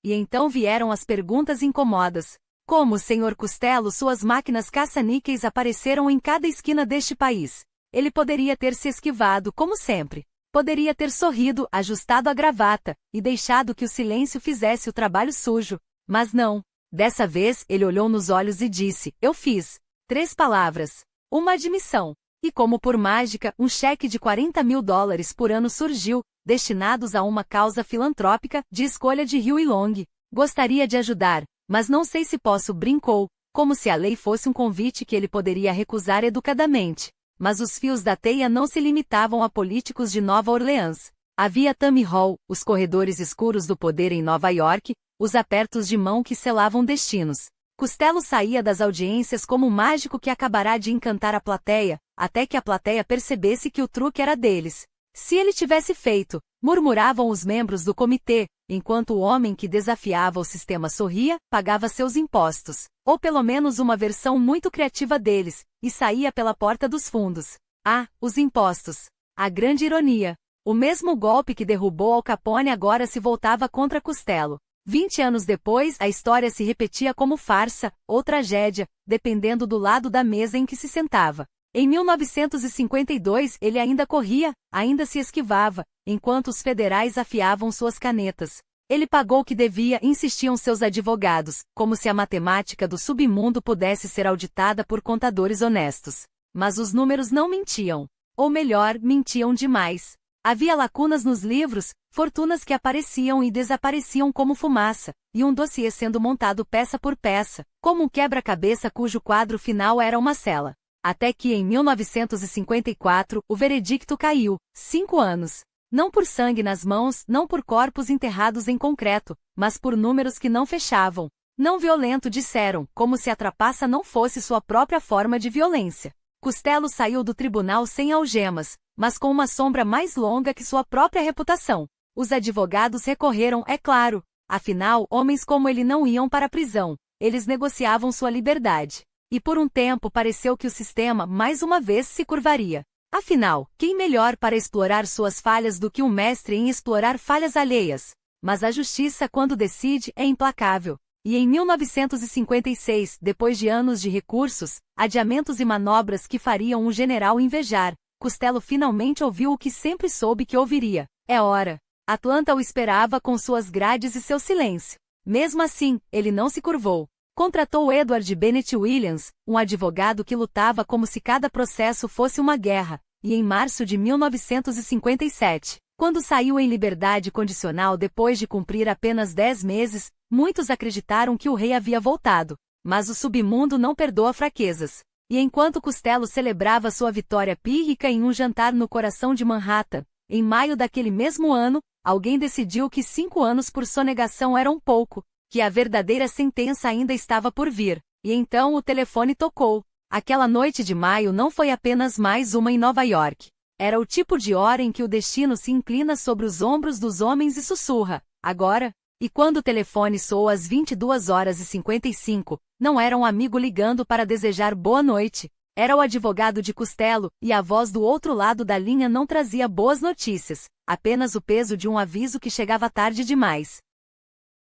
E então vieram as perguntas incomodas. Como, Sr. Costello, suas máquinas caça-níqueis apareceram em cada esquina deste país. Ele poderia ter se esquivado, como sempre. Poderia ter sorrido, ajustado a gravata, e deixado que o silêncio fizesse o trabalho sujo. Mas não. Dessa vez, ele olhou nos olhos e disse, eu fiz. 3 palavras. Uma admissão. E como por mágica, um cheque de $40.000 por ano surgiu, destinados a uma causa filantrópica, de escolha de Huey Long. Gostaria de ajudar, mas não sei se posso, brincou, como se a lei fosse um convite que ele poderia recusar educadamente. Mas os fios da teia não se limitavam a políticos de Nova Orleans. Havia Tammany Hall, os corredores escuros do poder em Nova York, os apertos de mão que selavam destinos. Costello saía das audiências como um mágico que acabará de encantar a plateia, até que a plateia percebesse que o truque era deles. Se ele tivesse feito, murmuravam os membros do comitê, enquanto o homem que desafiava o sistema sorria, pagava seus impostos, ou pelo menos uma versão muito criativa deles, e saía pela porta dos fundos. Ah, os impostos! A grande ironia! O mesmo golpe que derrubou Al Capone agora se voltava contra Costello. 20 anos depois, a história se repetia como farsa, ou tragédia, dependendo do lado da mesa em que se sentava. Em 1952 ele ainda corria, ainda se esquivava, enquanto os federais afiavam suas canetas. Ele pagou o que devia, insistiam seus advogados, como se a matemática do submundo pudesse ser auditada por contadores honestos. Mas os números não mentiam. Ou melhor, mentiam demais. Havia lacunas nos livros, fortunas que apareciam e desapareciam como fumaça, e um dossiê sendo montado peça por peça, como um quebra-cabeça cujo quadro final era uma cela. Até que em 1954, o veredicto caiu, 5 anos. Não por sangue nas mãos, não por corpos enterrados em concreto, mas por números que não fechavam. Não violento, disseram, como se a trapaça não fosse sua própria forma de violência. Costello saiu do tribunal sem algemas, mas com uma sombra mais longa que sua própria reputação. Os advogados recorreram, é claro. Afinal, homens como ele não iam para a prisão. Eles negociavam sua liberdade. E por um tempo pareceu que o sistema, mais uma vez, se curvaria. Afinal, quem melhor para explorar suas falhas do que um mestre em explorar falhas alheias? Mas a justiça, quando decide, é implacável. E em 1956, depois de anos de recursos, adiamentos e manobras que fariam um general invejar, Costello finalmente ouviu o que sempre soube que ouviria. É hora. Atlanta o esperava com suas grades e seu silêncio. Mesmo assim, ele não se curvou. Contratou Edward Bennett Williams, um advogado que lutava como se cada processo fosse uma guerra, e em março de 1957, quando saiu em liberdade condicional depois de cumprir apenas 10 meses, muitos acreditaram que o rei havia voltado. Mas o submundo não perdoa fraquezas. E enquanto Costello celebrava sua vitória pírrica em um jantar no coração de Manhattan, em maio daquele mesmo ano, alguém decidiu que 5 anos por sonegação eram pouco, que a verdadeira sentença ainda estava por vir, e então o telefone tocou. Aquela noite de maio não foi apenas mais uma em Nova York. Era o tipo de hora em que o destino se inclina sobre os ombros dos homens e sussurra, agora? E quando o telefone soou às 22h55, não era um amigo ligando para desejar boa noite. Era o advogado de Costello, e a voz do outro lado da linha não trazia boas notícias, apenas o peso de um aviso que chegava tarde demais.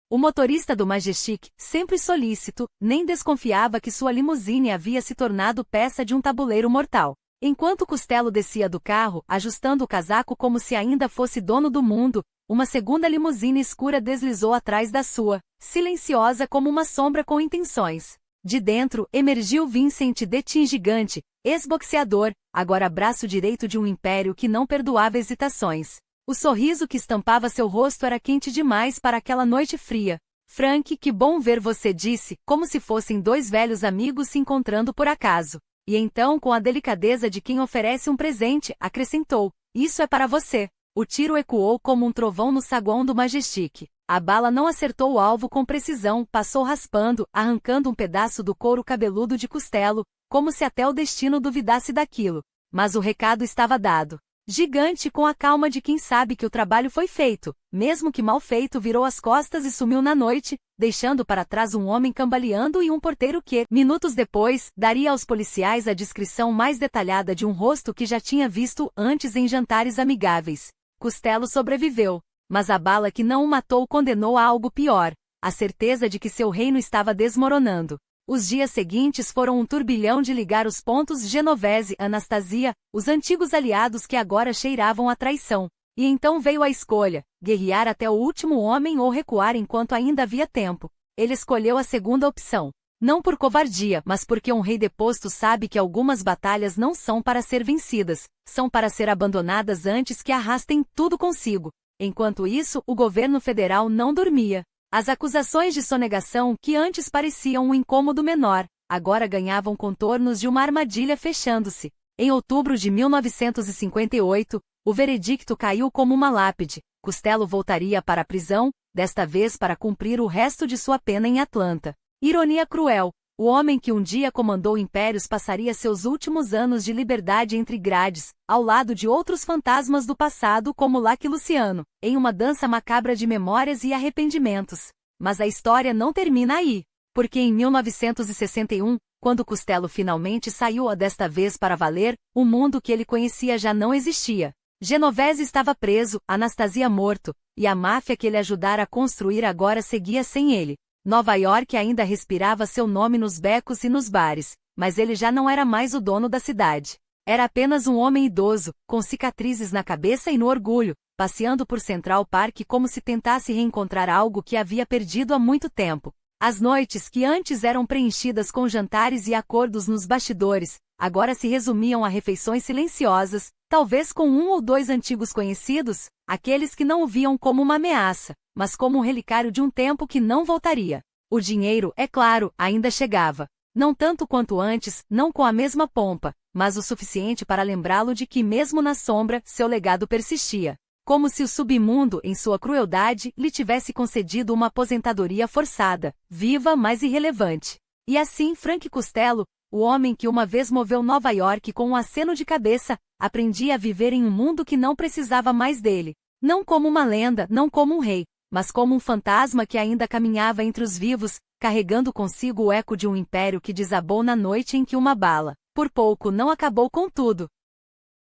O motorista do Majestic, sempre solícito, nem desconfiava que sua limusine havia se tornado peça de um tabuleiro mortal. Enquanto Costello descia do carro, ajustando o casaco como se ainda fosse dono do mundo, uma segunda limusine escura deslizou atrás da sua, silenciosa como uma sombra com intenções. De dentro, emergiu Vincent Dettin gigante, ex-boxeador, agora braço direito de um império que não perdoava hesitações. O sorriso que estampava seu rosto era quente demais para aquela noite fria. Frank, que bom ver você, disse, como se fossem 2 velhos amigos se encontrando por acaso. E então, com a delicadeza de quem oferece um presente, acrescentou, isso é para você. O tiro ecoou como um trovão no saguão do Majestic. A bala não acertou o alvo com precisão, passou raspando, arrancando um pedaço do couro cabeludo de Costello, como se até o destino duvidasse daquilo. Mas o recado estava dado. Gigante, com a calma de quem sabe que o trabalho foi feito, mesmo que mal feito, virou as costas e sumiu na noite, deixando para trás um homem cambaleando e um porteiro que, minutos depois, daria aos policiais a descrição mais detalhada de um rosto que já tinha visto antes em jantares amigáveis. Costello sobreviveu, mas a bala que não o matou condenou a algo pior. a certeza de que seu reino estava desmoronando. Os dias seguintes foram um turbilhão de ligar os pontos Genovese e Anastasia, os antigos aliados que agora cheiravam a traição. E então veio a escolha, guerrear até o último homem ou recuar enquanto ainda havia tempo. Ele escolheu a segunda opção. Não por covardia, mas porque um rei deposto sabe que algumas batalhas não são para ser vencidas, são para ser abandonadas antes que arrastem tudo consigo. Enquanto isso, o governo federal não dormia. As acusações de sonegação, que antes pareciam um incômodo menor, agora ganhavam contornos de uma armadilha fechando-se. Em outubro de 1958, o veredicto caiu como uma lápide. Costello voltaria para a prisão, desta vez para cumprir o resto de sua pena em Atlanta. Ironia cruel, o homem que um dia comandou impérios passaria seus últimos anos de liberdade entre grades, ao lado de outros fantasmas do passado como Lucky Luciano, em uma dança macabra de memórias e arrependimentos. Mas a história não termina aí, porque em 1961, quando Costello finalmente saiu desta vez para valer, o mundo que ele conhecia já não existia. Genovese estava preso, Anastasia morto, e a máfia que ele ajudara a construir agora seguia sem ele. Nova York ainda respirava seu nome nos becos e nos bares, mas ele já não era mais o dono da cidade. Era apenas um homem idoso, com cicatrizes na cabeça e no orgulho, passeando por Central Park como se tentasse reencontrar algo que havia perdido há muito tempo. As noites que antes eram preenchidas com jantares e acordos nos bastidores, agora se resumiam a refeições silenciosas, talvez com um ou dois antigos conhecidos, aqueles que não o viam como uma ameaça, mas como um relicário de um tempo que não voltaria. O dinheiro, é claro, ainda chegava. Não tanto quanto antes, não com a mesma pompa, mas o suficiente para lembrá-lo de que mesmo na sombra, seu legado persistia. Como se o submundo, em sua crueldade, lhe tivesse concedido uma aposentadoria forçada, viva mas irrelevante. E assim Frank Costello, o homem que uma vez moveu Nova York com um aceno de cabeça, aprendia a viver em um mundo que não precisava mais dele. Não como uma lenda, não como um rei, mas como um fantasma que ainda caminhava entre os vivos, carregando consigo o eco de um império que desabou na noite em que uma bala, por pouco, não acabou com tudo.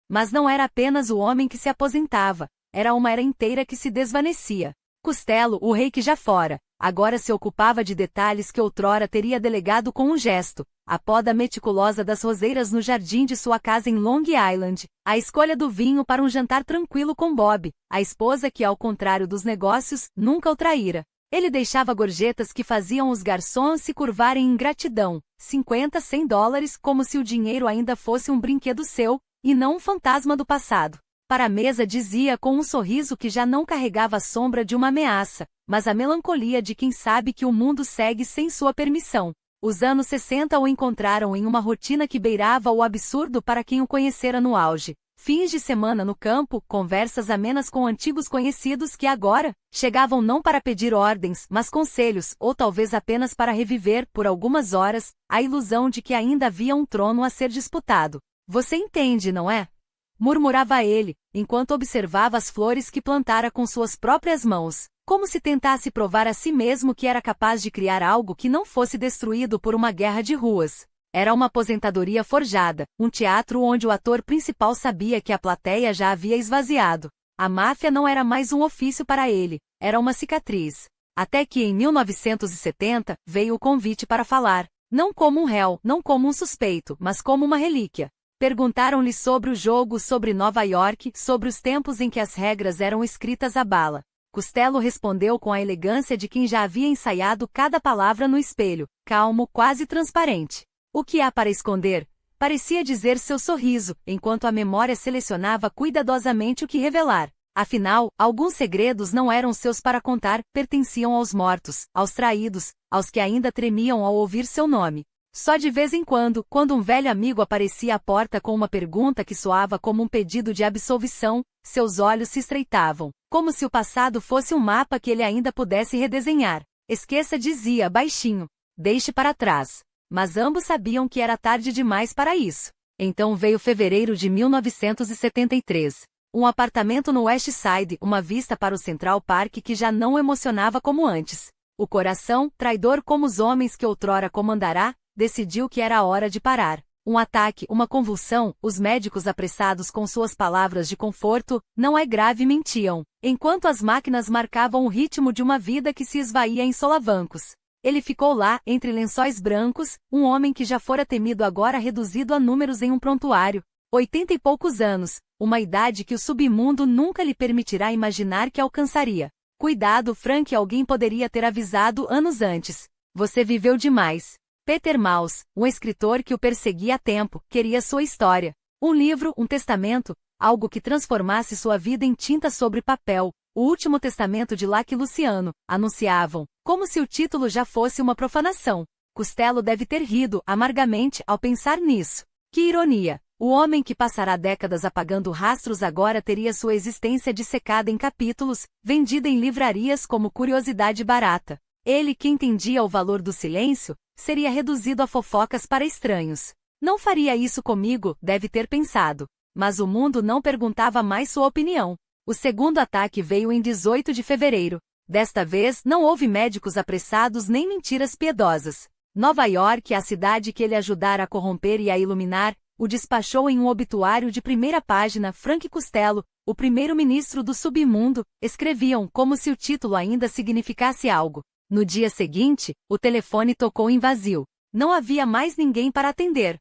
Mas não era apenas o homem que se aposentava, era uma era inteira que se desvanecia. Costello, o rei que já fora, agora se ocupava de detalhes que outrora teria delegado com um gesto: a poda meticulosa das roseiras no jardim de sua casa em Long Island, a escolha do vinho para um jantar tranquilo com Bob, a esposa que, ao contrário dos negócios, nunca o traíra. Ele deixava gorjetas que faziam os garçons se curvarem em gratidão, 50, $100, como se o dinheiro ainda fosse um brinquedo seu, e não um fantasma do passado. Para a mesa dizia com um sorriso que já não carregava a sombra de uma ameaça, mas a melancolia de quem sabe que o mundo segue sem sua permissão. Os anos 60 o encontraram em uma rotina que beirava o absurdo para quem o conhecera no auge. Fins de semana no campo, conversas amenas com antigos conhecidos que agora chegavam não para pedir ordens, mas conselhos, ou talvez apenas para reviver, por algumas horas, a ilusão de que ainda havia um trono a ser disputado. Você entende, não é? Murmurava ele, enquanto observava as flores que plantara com suas próprias mãos, como se tentasse provar a si mesmo que era capaz de criar algo que não fosse destruído por uma guerra de ruas. Era uma aposentadoria forjada, um teatro onde o ator principal sabia que a plateia já havia esvaziado. A máfia não era mais um ofício para ele, era uma cicatriz. Até que em 1970, veio o convite para falar, não como um réu, não como um suspeito, mas como uma relíquia. Perguntaram-lhe sobre o jogo, sobre Nova York, sobre os tempos em que as regras eram escritas à bala. Costello respondeu com a elegância de quem já havia ensaiado cada palavra no espelho, calmo, quase transparente. O que há para esconder? Parecia dizer seu sorriso, enquanto a memória selecionava cuidadosamente o que revelar. Afinal, alguns segredos não eram seus para contar, pertenciam aos mortos, aos traídos, aos que ainda tremiam ao ouvir seu nome. Só de vez em quando um velho amigo aparecia à porta com uma pergunta que soava como um pedido de absolvição, seus olhos se estreitavam, como se o passado fosse um mapa que ele ainda pudesse redesenhar. Esqueça, dizia baixinho. Deixe para trás. Mas ambos sabiam que era tarde demais para isso. Então veio fevereiro de 1973. Um apartamento no West Side, uma vista para o Central Park que já não o emocionava como antes. O coração, traidor como os homens que outrora comandará, decidiu que era hora de parar. Um ataque, uma convulsão, os médicos apressados com suas palavras de conforto, não é grave mentiam, enquanto as máquinas marcavam o ritmo de uma vida que se esvaía em solavancos. Ele ficou lá, entre lençóis brancos, um homem que já fora temido agora reduzido a números em um prontuário. 80 e poucos anos, uma idade que o submundo nunca lhe permitirá imaginar que alcançaria. Cuidado, Frank, alguém poderia ter avisado anos antes. Você viveu demais. Peter Maus, um escritor que o perseguia há tempo, queria sua história. Um livro, um testamento, algo que transformasse sua vida em tinta sobre papel. O último testamento de Lucky Luciano, anunciavam, como se o título já fosse uma profanação. Costello deve ter rido amargamente ao pensar nisso. Que ironia! O homem que passará décadas apagando rastros agora teria sua existência dissecada em capítulos, vendida em livrarias como curiosidade barata. Ele, que entendia o valor do silêncio, seria reduzido a fofocas para estranhos. Não faria isso comigo, deve ter pensado. Mas o mundo não perguntava mais sua opinião. O segundo ataque veio em 18 de fevereiro. Desta vez, não houve médicos apressados nem mentiras piedosas. Nova York, a cidade que ele ajudara a corromper e a iluminar, o despachou em um obituário de primeira página. Frank Costello, o primeiro-ministro do submundo, escreviam como se o título ainda significasse algo. No dia seguinte, o telefone tocou em vazio. Não havia mais ninguém para atender.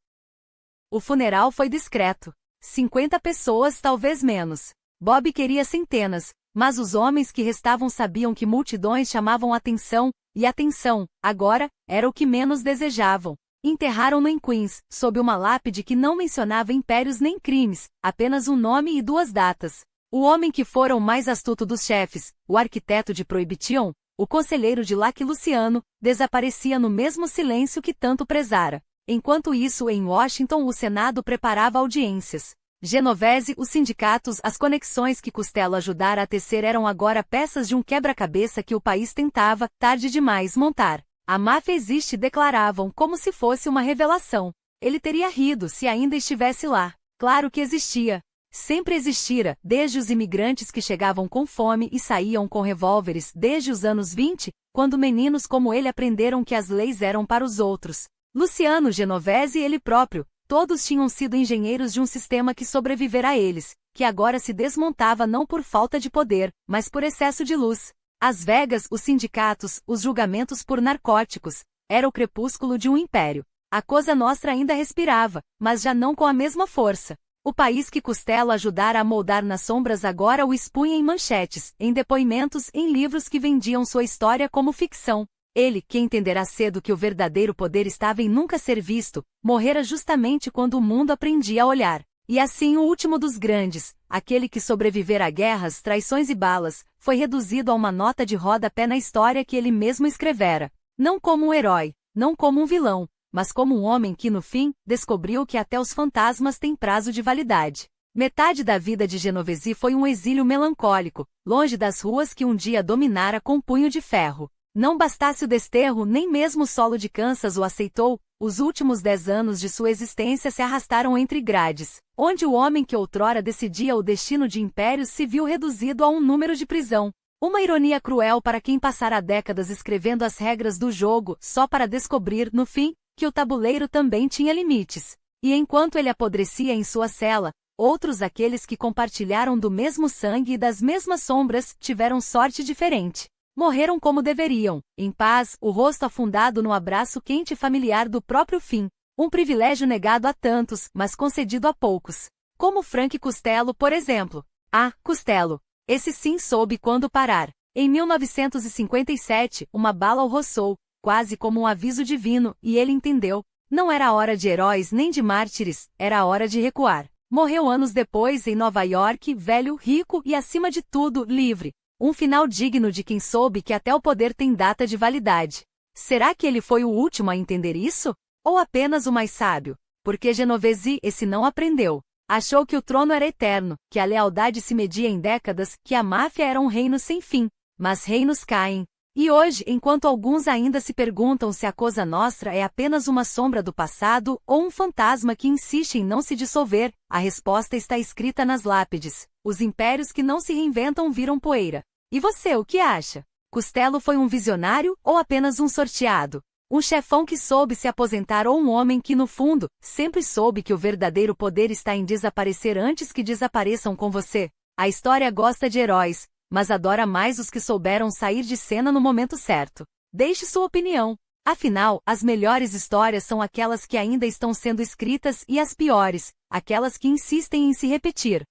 O funeral foi discreto. 50 pessoas, talvez menos. Bob queria centenas, mas os homens que restavam sabiam que multidões chamavam atenção, e atenção, agora, era o que menos desejavam. Enterraram-no em Queens, sob uma lápide que não mencionava impérios nem crimes, apenas um nome e duas datas. O homem que fora o mais astuto dos chefes, o arquiteto de Prohibition, o conselheiro de Lucky Luciano, desaparecia no mesmo silêncio que tanto prezara. Enquanto isso, em Washington, o Senado preparava audiências. Genovese, os sindicatos, as conexões que Costello ajudara a tecer eram agora peças de um quebra-cabeça que o país tentava, tarde demais, montar. A máfia existe, declaravam, como se fosse uma revelação. Ele teria rido se ainda estivesse lá. Claro que existia. Sempre existira, desde os imigrantes que chegavam com fome e saíam com revólveres, desde os anos 20, quando meninos como ele aprenderam que as leis eram para os outros. Luciano, Genovese e ele próprio, todos tinham sido engenheiros de um sistema que sobrevivera a eles, que agora se desmontava não por falta de poder, mas por excesso de luz. As Vegas, os sindicatos, os julgamentos por narcóticos, era o crepúsculo de um império. A Cosa Nostra ainda respirava, mas já não com a mesma força. O país que Costello ajudara a moldar nas sombras agora o expunha em manchetes, em depoimentos, em livros que vendiam sua história como ficção. Ele, que entenderá cedo que o verdadeiro poder estava em nunca ser visto, morrera justamente quando o mundo aprendia a olhar. E assim o último dos grandes, aquele que sobrevivera a guerras, traições e balas, foi reduzido a uma nota de rodapé na história que ele mesmo escrevera. Não como um herói, não como um vilão, mas como um homem que no fim, descobriu que até os fantasmas têm prazo de validade. Metade da vida de Genovese foi um exílio melancólico, longe das ruas que um dia dominara com punho de ferro. Não bastasse o desterro, nem mesmo o solo de Kansas o aceitou, os últimos 10 anos de sua existência se arrastaram entre grades, onde o homem que outrora decidia o destino de impérios se viu reduzido a um número de prisão. Uma ironia cruel para quem passara décadas escrevendo as regras do jogo, só para descobrir, no fim, que o tabuleiro também tinha limites. E enquanto ele apodrecia em sua cela, outros, aqueles que compartilharam do mesmo sangue e das mesmas sombras, tiveram sorte diferente. Morreram como deveriam, em paz, o rosto afundado no abraço quente e familiar do próprio fim. Um privilégio negado a tantos, mas concedido a poucos. Como Frank Costello, por exemplo. Ah, Costello. Esse sim soube quando parar. Em 1957, uma bala o roçou, quase como um aviso divino, e ele entendeu. Não era hora de heróis nem de mártires, era hora de recuar. Morreu anos depois em Nova York, velho, rico e, acima de tudo, livre. Um final digno de quem soube que até o poder tem data de validade. Será que ele foi o último a entender isso? Ou apenas o mais sábio? Porque Genovese esse não aprendeu. Achou que o trono era eterno, que a lealdade se media em décadas, que a máfia era um reino sem fim. Mas reinos caem. E hoje, enquanto alguns ainda se perguntam se a Cosa Nostra é apenas uma sombra do passado ou um fantasma que insiste em não se dissolver, a resposta está escrita nas lápides. Os impérios que não se reinventam viram poeira. E você, o que acha? Costello foi um visionário ou apenas um sorteado? Um chefão que soube se aposentar ou um homem que, no fundo, sempre soube que o verdadeiro poder está em desaparecer antes que desapareçam com você? A história gosta de heróis, mas adora mais os que souberam sair de cena no momento certo. Deixe sua opinião. Afinal, as melhores histórias são aquelas que ainda estão sendo escritas e as piores, aquelas que insistem em se repetir.